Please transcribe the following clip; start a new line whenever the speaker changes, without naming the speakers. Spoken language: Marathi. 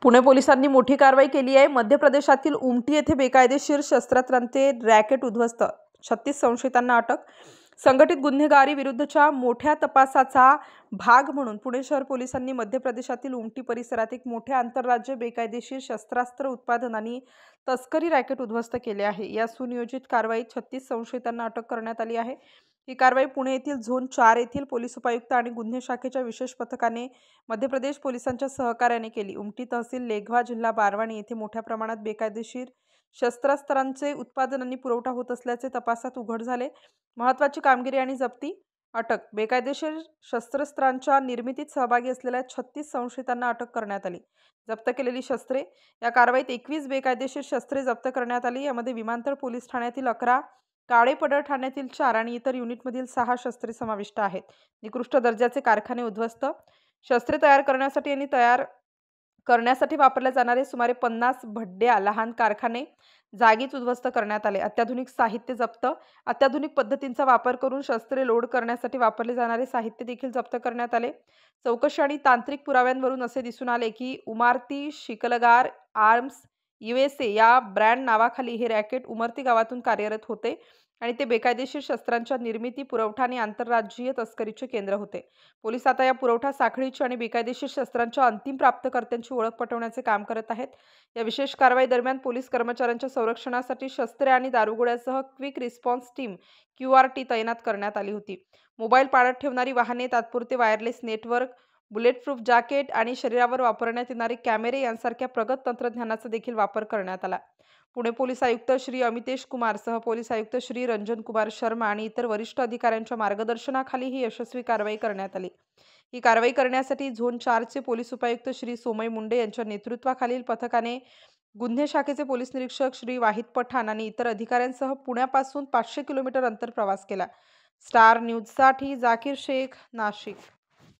पुणे पोलिसांनी मोठी कारवाई केली आहे। मध्य प्रदेशातील उमटी येथे बेकायदेशीर शस्त्रास्त्रांचे रॅकेट उद्ध्वस्त, 36 संशयितांना अटक। संघटित गुन्हेगारी विरुद्धच्या मोठ्या तपासाचा भाग म्हणून पुणे शहर पोलिसांनी मध्य प्रदेशातील उमटी परिसरात एक मोठे आंतरराज्य बेकायदेशीर शस्त्रास्त्र उत्पादन आणि तस्करी रॅकेट उद्ध्वस्त केले आहे। या सुनियोजित कारवाईत 36 संशयितांना अटक करण्यात आली आहे। ही कारवाई पुणे येथील झोन 4 येथील पोलीस उपायुक्त आणि गुन्हे शाखेच्या विशेष पथकाने मध्य प्रदेश पोलिसांच्या सहकार्याने केली। उमटी तहसील लेघवा जिल्हा बारवाणी येथे मोठ्या प्रमाणात बेकायदेशीर शस्त्रास्त्रांचे उत्पादन आणि पुरवठा होत असल्याचे तपासात उघड झाले। महत्त्वाची कामगिरी आणि जप्ती, अटक। बेकायदेशीर शस्त्रास्त्रांच्या निर्मितीत सहभागी असलेल्या 36 संशयितांना अटक करण्यात आली। जप्त केलेली शस्त्रे, या कारवाईत 21 बेकायदेशीर शस्त्रे जप्त करण्यात आली। यामध्ये विमानतळ पोलीस ठाण्यातील 11, काळेपडळ ठाण्यातील 4 आणि इतर युनिटमधील 6 शस्त्रे समाविष्ट आहेत। निकृष्ट दर्जाचे कारखाने उद्ध्वस्त, शस्त्रे तयार करण्यासाठी आणि तयार करण्यासाठी वापरले जाणारे सुमारे 50 भड्ड्या लहान कारखाने जागीच उद्ध्वस्त करण्यात आले। अत्याधुनिक साहित्य जप्त, अत्याधुनिक पद्धतींचा वापर करून शस्त्रे लोड करण्यासाठी वापरले जाणारे साहित्य देखील जप्त करण्यात आले। चौकशी आणि तांत्रिक पुराव्यांवरून असे दिसून आले की उमारती शिकलगार आर्म्स USA या ब्रँड नावाखाली हे रॅकेट उमरती गावातून कार्यरत होते आणि ते बेकायदेशीर शस्त्रांच्या निर्मिती, पुरवठा आणि आंतरराज्यीय तस्करीचे केंद्र होते। पोलीस आता या पुरवठा साखळीची आणि बेकायदेशीर शस्त्रांच्या अंतिम प्राप्तकर्त्यांची ओळख पटवण्याचे काम करत आहेत। या विशेष कारवाई दरम्यान पोलीस कर्मचाऱ्यांच्या संरक्षणासाठी शस्त्रे आणि दारुगोळ्यासह क्विक रिस्पॉन्स टीम QRT तैनात करण्यात आली होती। मोबाईल पाळत ठेवणारी वाहने, तात्पुरते वायरलेस नेटवर्क, बुलेटप्रूफ जॅकेट आणि शरीरावर वापरण्यात येणारे कॅमेरे यांसारख्या प्रगत तंत्रज्ञानाचा देखील वापर करण्यात आला। पुणे पोलीस आयुक्त श्री अमितेश कुमार, सह पोलीस आयुक्त श्री रंजन कुमार शर्मा आणि इतर वरिष्ठ अधिकाऱ्यांच्या मार्गदर्शनाखाली ही यशस्वी कारवाई करण्यात आली। ही कारवाई करण्यासाठी झोन 4 चे पोलीस उपायुक्त श्री सोमय मुंडे यांच्या नेतृत्वाखालील पथकाने गुन्हे शाखेचे पोलीस निरीक्षक श्री वाहिद पठाण आणि इतर अधिकाऱ्यांसह पुण्यापासून 500 किलोमीटर अंतर प्रवास केला। स्टार न्यूजसाठी जाकीर शेख, नाशिक।